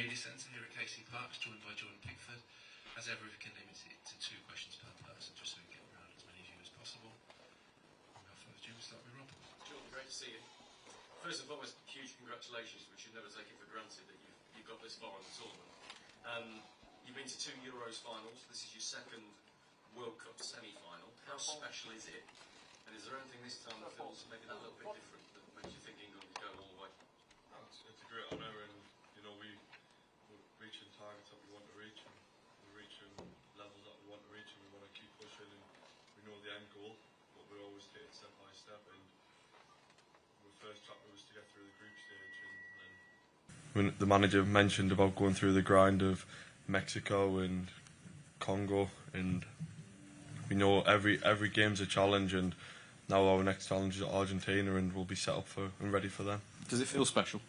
Media Centre here at KC Park, joined by Jordan Pickford. As ever, we can limit it to 2 questions per person, just so we can get around as many of you as possible. Without further ado, we'll start with Rob. Jordan, great to see you. First and foremost, huge congratulations. We should never take it for granted that you've got this far in the tournament. You've been to 2 Euros finals. This is your 2nd World Cup semi-final. How special is it? And is there anything this time that feels maybe a little bit different that makes you think England could go all the way? It's a great honour, and you know we're reaching targets that we want to reach, and we're reaching levels that we want to reach, and we want to keep pushing. And we know the end goal, but we always take it step by step. And the first chapter was to get through the group stage, and then when the manager mentioned about going through the grind of Mexico and Congo, and we know every game's a challenge, and now our next challenge is Argentina, and we'll be set up for and ready for them. Does it feel special?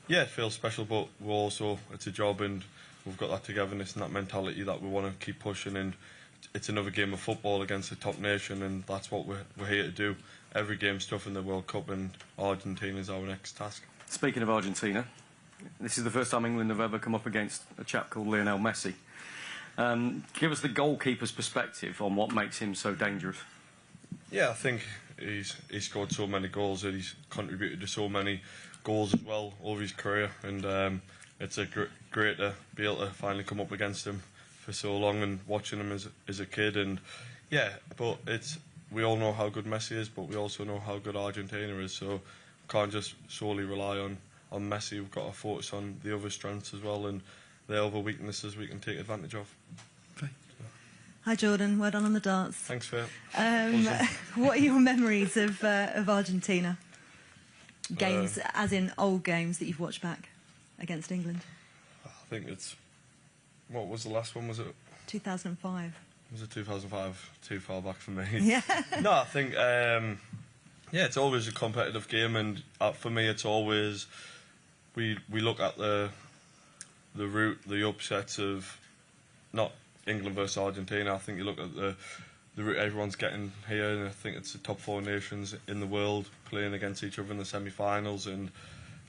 Yeah, it feels special, but we're also, it's a job, and we've got that togetherness and that mentality that we want to keep pushing, and it's another game of football against a top nation, and that's what we're here to do. Every game's tough in the World Cup, and Argentina is our next task. Speaking of Argentina, this is the first time England have ever come up against a chap called Lionel Messi. Give us the goalkeeper's perspective on what makes him so dangerous. Yeah, I think he's scored so many goals, and he's contributed to so many goals as well over his career, and it's great to be able to finally come up against him for so long, and watching him as a kid. And yeah, but we all know how good Messi is, but we also know how good Argentina is, so we can't just solely rely on Messi. We've got to focus on the other strengths as well, and the other weaknesses we can take advantage of. Okay. Hi Jordan, well done on the darts. Thanks, Phil. What are your memories of Argentina? Games, as in old games that you've watched back against England? I think it's... What was the last one? Was it 2005? Was it 2005? Too far back for me. Yeah. No, I think yeah, it's always a competitive game, and for me, it's always we look at the route, the upsets of not England versus Argentina. I think you look at the route everyone's getting here, and I think it's the top 4 nations in the world playing against each other in the semi-finals, and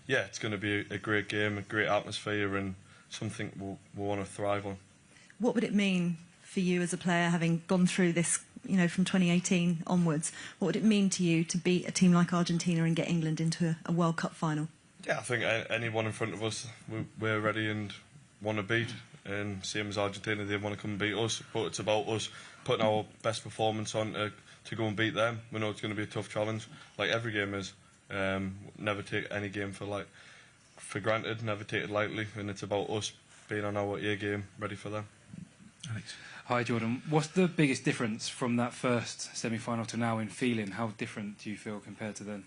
yeah, it's going to be a great game, a great atmosphere, and something we'll want to thrive on. What would it mean for you as a player, having gone through this, you know, from 2018 onwards? What would it mean to you to beat a team like Argentina and get England into a World Cup final? Yeah, I think anyone in front of us, we're ready and want to beat. And same as Argentina, they want to come and beat us. But it's about us putting our best performance on to go and beat them. We know it's going to be a tough challenge, like every game is. Never take any game for granted, never take it lightly. And it's about us being on our A game, ready for them. Alex. Hi Jordan, what's the biggest difference from that first semi-final to now in feeling? How different do you feel compared to then?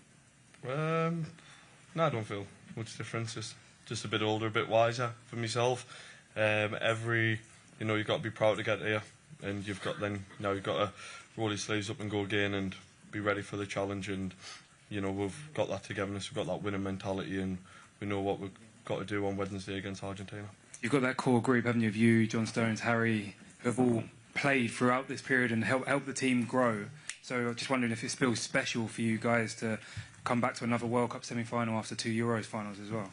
No, I don't feel much difference. Just a bit older, a bit wiser for myself. You know, you've got to be proud to get here, and you've got to roll your sleeves up and go again and be ready for the challenge. And you know, we've got that togetherness, we've got that winning mentality, and we know what we've got to do on Wednesday against Argentina. You've got that core group, haven't you, of you, John Stones, Harry, who have all played throughout this period and helped the team grow. So I'm just wondering if it feels special for you guys to come back to another World Cup semi-final after 2 Euros finals as well.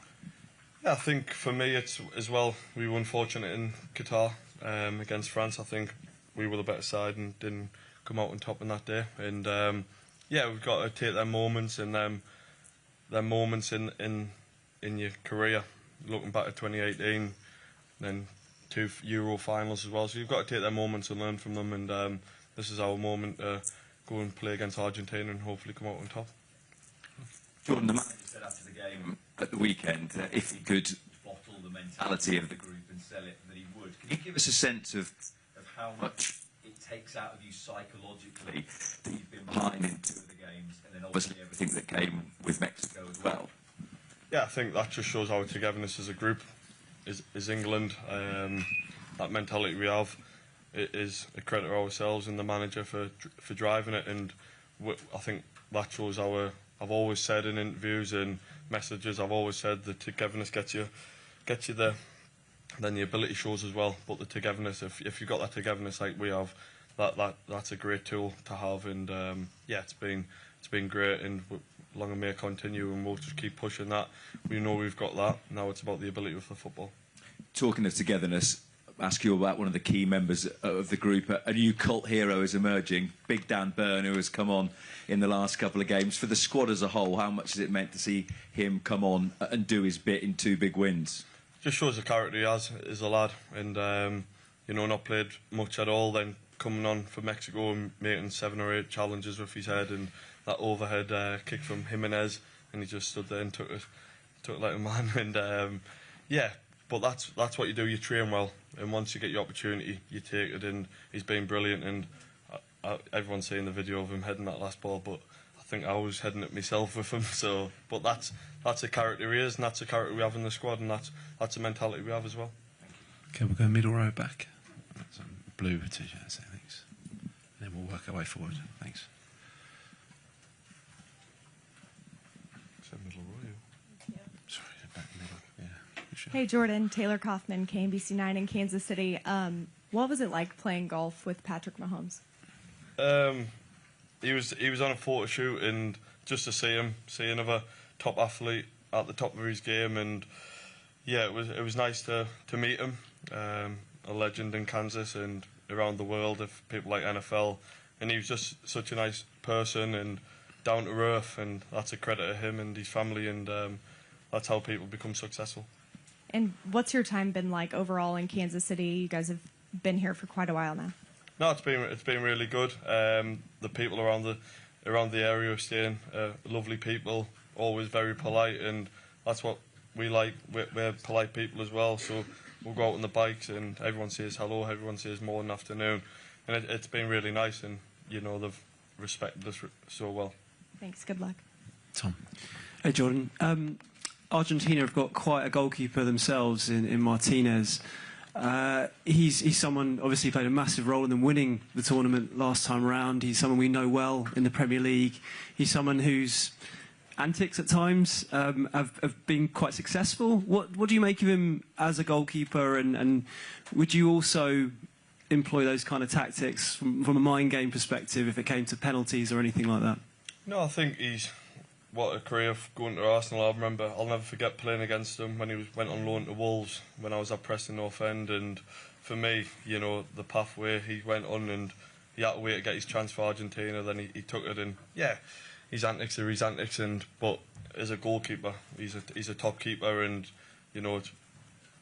Yeah, I think for me it's as well. We were unfortunate in Qatar against France. I think we were the better side and didn't come out on top on that day. And yeah, we've got to take them moments and them moments in your career. Looking back at 2018, then 2 Euro finals as well. So you've got to take their moments and learn from them. And this is our moment to go and play against Argentina and hopefully come out on top. Jordan, the manager said after the game at the weekend if he could bottle the mentality of the group and sell it, that he would. Can you give us a sense of how much it takes out of you psychologically that you've been behind in 2 of the games, and then obviously everything that came with Mexico as well? Yeah, I think that just shows our togetherness as a group. Is England, that mentality we have, it is a credit to ourselves and the manager for driving it, and I think that shows I've always said in interviews and messages, I've always said the togetherness gets you there. Then the ability shows as well, but the togetherness, if you've got that togetherness like we have, that's a great tool to have. And yeah, it's been great, and long and may it continue, and we'll just keep pushing that. We know we've got that. Now it's about the ability of the football. talking of togetherness, ask you about one of the key members of the group. A new cult hero is emerging, Big Dan Burn, who has come on in the last couple of games. For the squad as a whole, how much has it meant to see him come on and do his bit in 2 big wins? Just shows the character he has as a lad, and you know, not played much at all, then coming on for Mexico and making 7 or 8 challenges with his head, and that overhead kick from Jimenez, and he just stood there and took it like a man. And yeah, but that's what you do. You train well, and once you get your opportunity, you take it. And he's been brilliant. And everyone's seen the video of him heading that last ball, but I think I was heading it myself with him. So, but that's a character he is, and that's a character we have in the squad, and that's a mentality we have as well. Okay, we'll go middle row back. Some blue t-shirts, thanks. And then we'll work our way forward. Thanks. Middle row. Sorry, back middle. Yeah. Sure. Hey Jordan, Taylor Kaufman, KNBC9 in Kansas City. What was it like playing golf with Patrick Mahomes? He was on a photo shoot, and just to see another top athlete at the top of his game, and yeah, it was nice to meet him. A legend in Kansas and around the world, if people like NFL, and he was just such a nice person and down to earth, and that's a credit to him and his family, and that's how people become successful. And what's your time been like overall in Kansas City? You guys have been here for quite a while now. No, it's been really good. The people around the area are staying lovely people, always very polite, and that's what we like. We're polite people as well, so we'll go out on the bikes and everyone says hello, everyone says morning, afternoon, and it's been really nice, and you know, they've respected us so well. Thanks, good luck. Tom. Hey Jordan, Argentina have got quite a goalkeeper themselves in Martinez. He's someone obviously played a massive role in them winning the tournament last time around. He's someone we know well in the Premier League. He's someone whose antics at times have been quite successful. What do you make of him as a goalkeeper, and would you also employ those kind of tactics from a mind game perspective if it came to penalties or anything like that? No, I think what a career going to Arsenal. I'll never forget playing against him when he went on loan to Wolves when I was at Preston North End, and for me, you know, the pathway he went on, and he had to wait to get his chance for Argentina, then he took it, and yeah, his antics are his antics, but as a goalkeeper, he's a top keeper, and you know,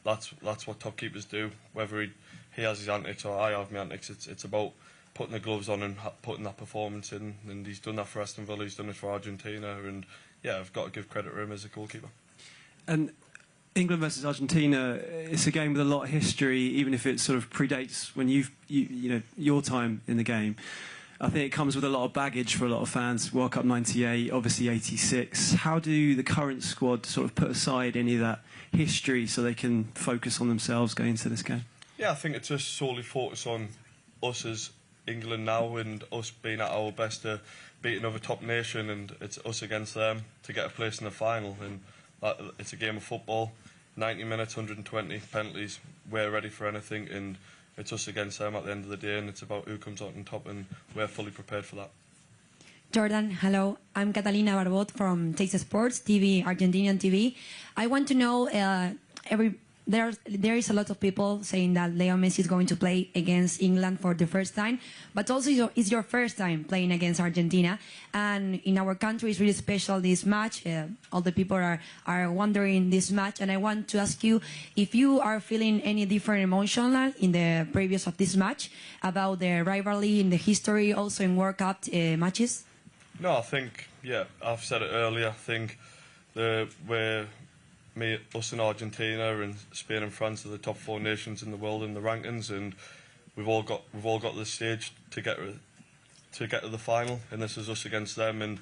that's what top keepers do. Whether he has his antics or I have my antics, it's about putting the gloves on and putting that performance in, and he's done that for Aston Villa, he's done it for Argentina, and yeah, I've got to give credit to him as a goalkeeper. And England versus Argentina, it's a game with a lot of history, even if it sort of predates when you know your time in the game. I think it comes with a lot of baggage for a lot of fans. World Cup '98, obviously '86. How do the current squad sort of put aside any of that history so they can focus on themselves going into this game? Yeah, I think it's just solely focus on us as England now, and us being at our best to beat another top nation, and it's us against them to get a place in the final. And it's a game of football, 90 minutes, 120 penalties. We're ready for anything, and it's us against them at the end of the day, and it's about who comes out on top, and we're fully prepared for that. Jordan, hello. I'm Catalina Barbot from Taste Sports TV, Argentinian TV. I want to know, there is a lot of people saying that Leo Messi is going to play against England for the first time, but also it's your first time playing against Argentina. And in our country, it's really special, this match. All the people are wondering this match. And I want to ask you if you are feeling any different emotional in the previous of this match about the rivalry in the history, also in World Cup matches? No, I think, yeah, I've said it earlier, I think us in Argentina and Spain and France are the top 4 nations in the world in the rankings, and we've all got the stage to get to the final, and this is us against them, and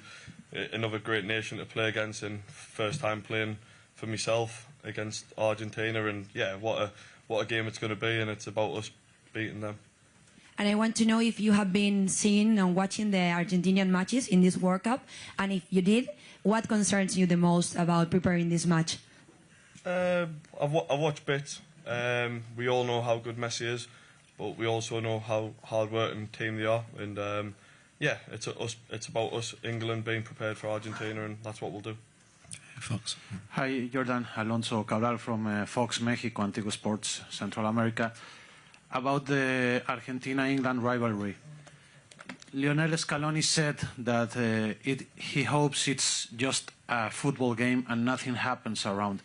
another great nation to play against, and first time playing for myself against Argentina, and yeah, what a game it's going to be, and it's about us beating them. And I want to know if you have been seeing and watching the Argentinian matches in this World Cup, and if you did, what concerns you the most about preparing this match? I've watched bits. We all know how good Messi is, but we also know how hard-working team they are. And yeah, it's about us, England, being prepared for Argentina, and that's what we'll do. Fox. Hi, Jordan. Alonso Cabral from Fox Mexico, Antigua Sports, Central America. About the Argentina-England rivalry. Lionel Scaloni said that he hopes it's just a football game and nothing happens around.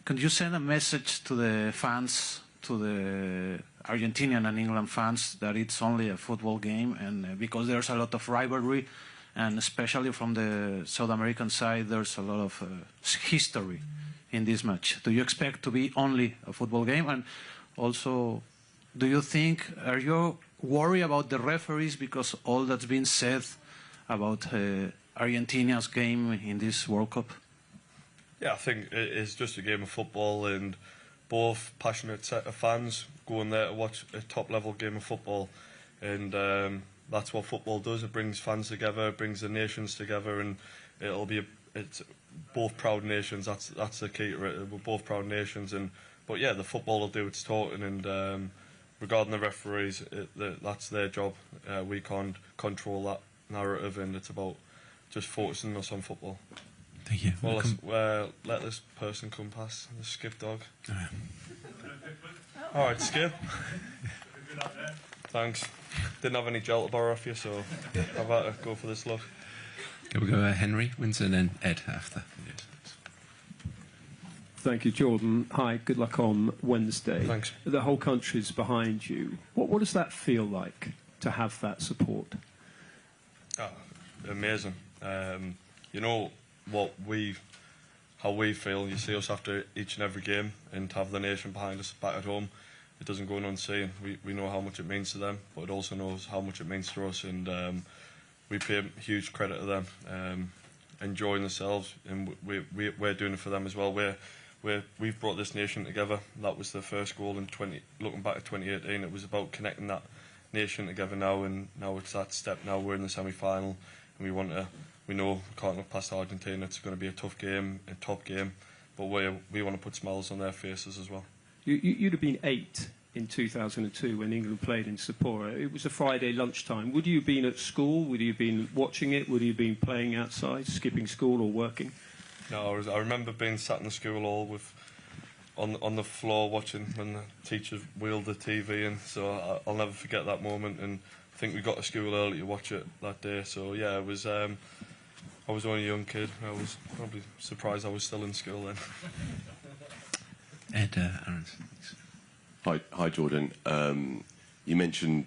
Could you send a message to the fans, to the Argentinian and England fans, that it's only a football game, and because there's a lot of rivalry, and especially from the South American side, there's a lot of history in this match. Do you expect to be only a football game? And also, are you worried about the referees because all that's been said about Argentina's game in this World Cup? Yeah, I think it's just a game of football, and both passionate set of fans going there to watch a top-level game of football, and that's what football does. It brings fans together, it brings the nations together, and it's both proud nations. That's the key to it. We're both proud nations, but yeah, the football will do its talking, and regarding the referees, that's their job. We can't control that narrative, and it's about just focusing us on football. Thank you. Well, let this person come past, the Skip dog. All right, Skip. Thanks. Didn't have any gel to borrow off you, so I've had to go for this look. Okay, we'll go Henry, Windsor, and then Ed after. Thank you, Jordan. Hi, good luck on Wednesday. Thanks. The whole country's behind you. What does that feel like to have that support? Oh, amazing. You know how we feel. You see us after each and every game, and to have the nation behind us back at home, it doesn't go unseen. We know how much it means to them, but it also knows how much it means to us, and we pay huge credit to them, enjoying themselves, and we're doing it for them as well. We've brought this nation together. That was the first goal in looking back at 2018. It was about connecting that nation together now, and now it's that step. Now we're in the semi-final, and we know we can't look past Argentina. It's going to be a tough game, a top game, but we want to put smiles on their faces as well. You'd have been 8 in 2002 when England played in Sapporo. It was a Friday lunchtime. Would you have been at school? Would you have been watching it? Would you have been playing outside, skipping school or working? No, I remember being sat in the school hall on the floor watching when the teachers wheeled the TV in. So I'll never forget that moment. And I think we got to school early to watch it that day. So yeah, it was. I was only a young kid. I was probably surprised I was still in school then. Ed Aarons. Hi, Jordan. You mentioned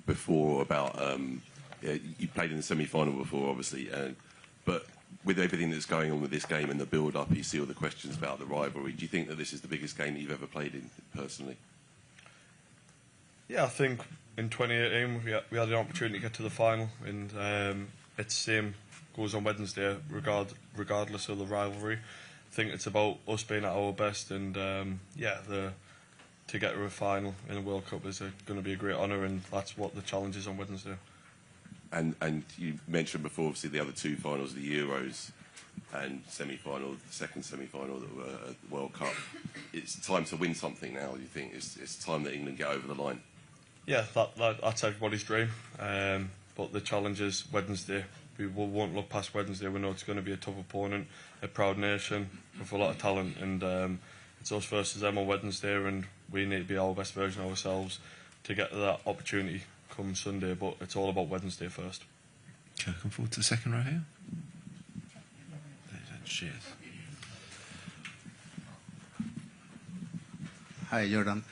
before about you played in the semi-final before, obviously, but with everything that's going on with this game and the build-up, you see all the questions about the rivalry. Do you think that this is the biggest game that you've ever played in, personally? Yeah, I think in 2018 we had an opportunity to get to the final, and it's the same goes on Wednesday, regardless of the rivalry. I think it's about us being at our best, and to get to a final in a World Cup is going to be a great honour, and that's what the challenge is on Wednesday. And you mentioned before, obviously, the other two finals, the Euros and semi-final, the second semi-final that were at the World Cup. It's time to win something now, do you think? It's time that England get over the line? Yeah, that's everybody's dream. But the challenge is Wednesday. We won't look past Wednesday. We know it's going to be a tough opponent, a proud nation with a lot of talent, and it's us versus them on Wednesday, and we need to be our best version of ourselves to get to that opportunity come Sunday, but it's all about Wednesday first. Okay, come forward to the second row here. Cheers. Hi, Jordan.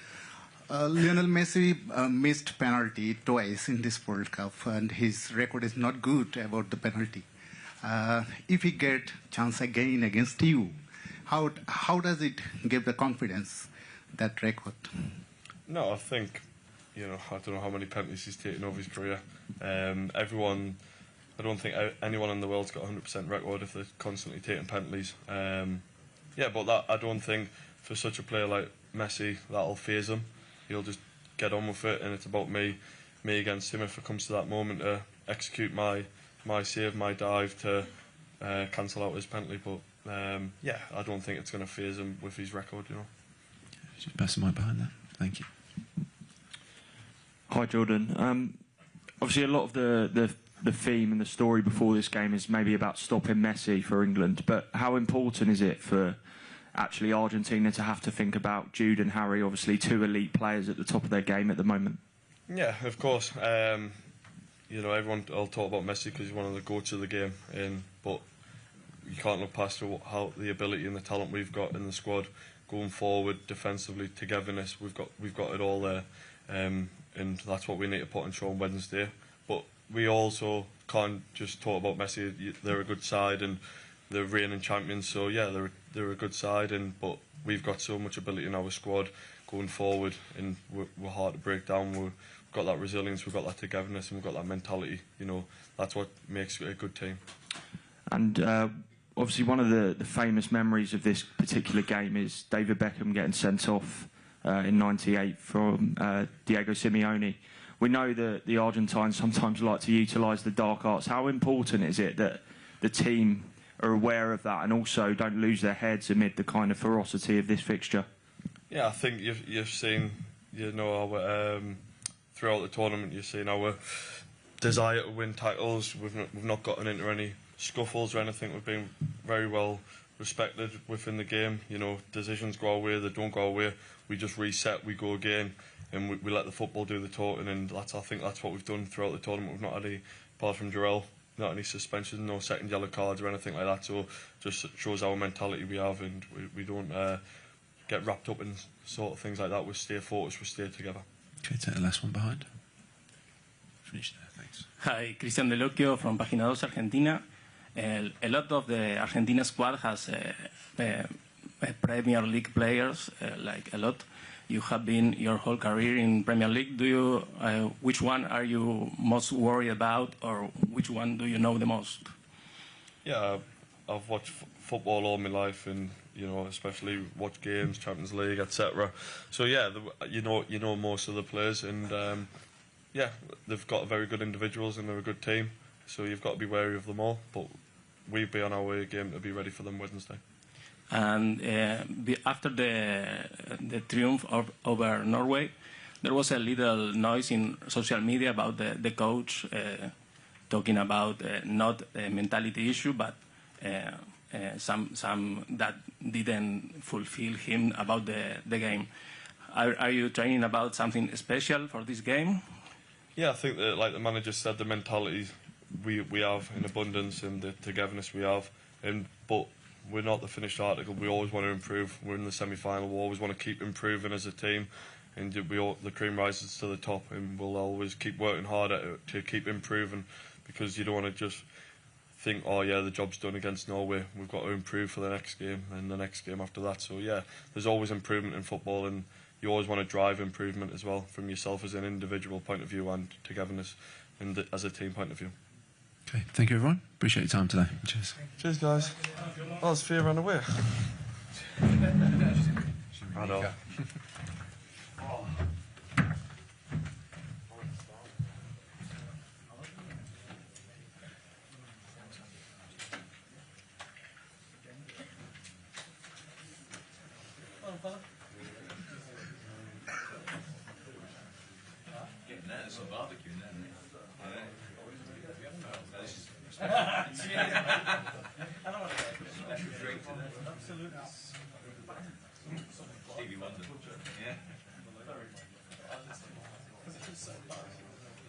Lionel Messi missed penalty twice in this World Cup, and his record is not good about the penalty. If he get chance again against you, how does it give the confidence, that record? No, I think, I don't know how many penalties he's taken over his career. I don't think anyone in the world's got a 100% record if they're constantly taking penalties. But that, I don't think for such a player like Messi that'll faze him. He'll just get on with it, and it's about me against him if it comes to that moment to execute my save, my dive to cancel out his penalty. But I don't think it's going to faze him with his record. Just pass the mic behind that. Thank you. Hi, Jordan. Obviously, a lot of the the theme and the story before this game is maybe about stopping Messi for England, but how important is it for actually Argentina to have to think about Jude and Harry, obviously two elite players at the top of their game at the moment? Yeah, of course. You know, everyone will talk about Messi because he's one of the goats of the game, but you can't look past how the ability and the talent we've got in the squad going forward, defensively, togetherness. We've got it all there, and that's what we need to put on show on Wednesday. But we also can't just talk about Messi. They're a good side and they're reigning champions. So yeah, they're a good side, but we've got so much ability in our squad going forward, and we're hard to break down. We've got that resilience, we've got that togetherness, and we've got that mentality. You know, that's what makes it a good team. And obviously one of the famous memories of this particular game is David Beckham getting sent off in '98 from Diego Simeone. We know that the Argentines sometimes like to utilise the dark arts. How important is it that the team are aware of that and also don't lose their heads amid the kind of ferocity of this fixture? Yeah, I think you've seen, you know, our, throughout the tournament, you've seen our desire to win titles. We've not gotten into any scuffles or anything. We've been very well respected within the game. You know, decisions go our way, they don't go our way. We just reset, we go again, and we let the football do the talking. And I think that's what we've done throughout the tournament. We've not had any, apart from Jarrell, not any suspensions, no second yellow cards or anything like that. So just shows our mentality we have, and we don't get wrapped up in sort of things like that. We stay focused, we stay together. Okay, take the last one behind. Finish there, thanks. Hi, Cristian De Locchio from Página 2 Argentina. A lot of the Argentina squad has Premier League players, like a lot. You have been your whole career in Premier League. Do you? Which one are you most worried about, or which one do you know the most? Yeah, I've watched football all my life, and you know, especially watch games, Champions League, etc. So yeah, you know most of the players, and yeah, they've got very good individuals and they're a good team. So you've got to be wary of them all, but we'll be on our way game to be ready for them Wednesday. And after the triumph over Norway, there was a little noise in social media about the coach talking about not a mentality issue, but some that didn't fulfill him about the game. Are you training about something special for this game? Yeah, I think that, like the manager said, the mentality we have in abundance and the togetherness we have, but we're not the finished article. We always want to improve. We're in the semi-final. We always want to keep improving as a team, and the cream rises to the top, and we'll always keep working hard at it to keep improving, because you don't want to just think, oh yeah, the job's done against Norway. We've got to improve for the next game and the next game after that. So yeah, there's always improvement in football, and you always want to drive improvement as well from yourself as an individual point of view and togetherness and as a team point of view. Okay, thank you everyone. Appreciate your time today. Cheers. Cheers, guys. Oh, Sophia ran away. I know. Getting there, there's some barbecue in there.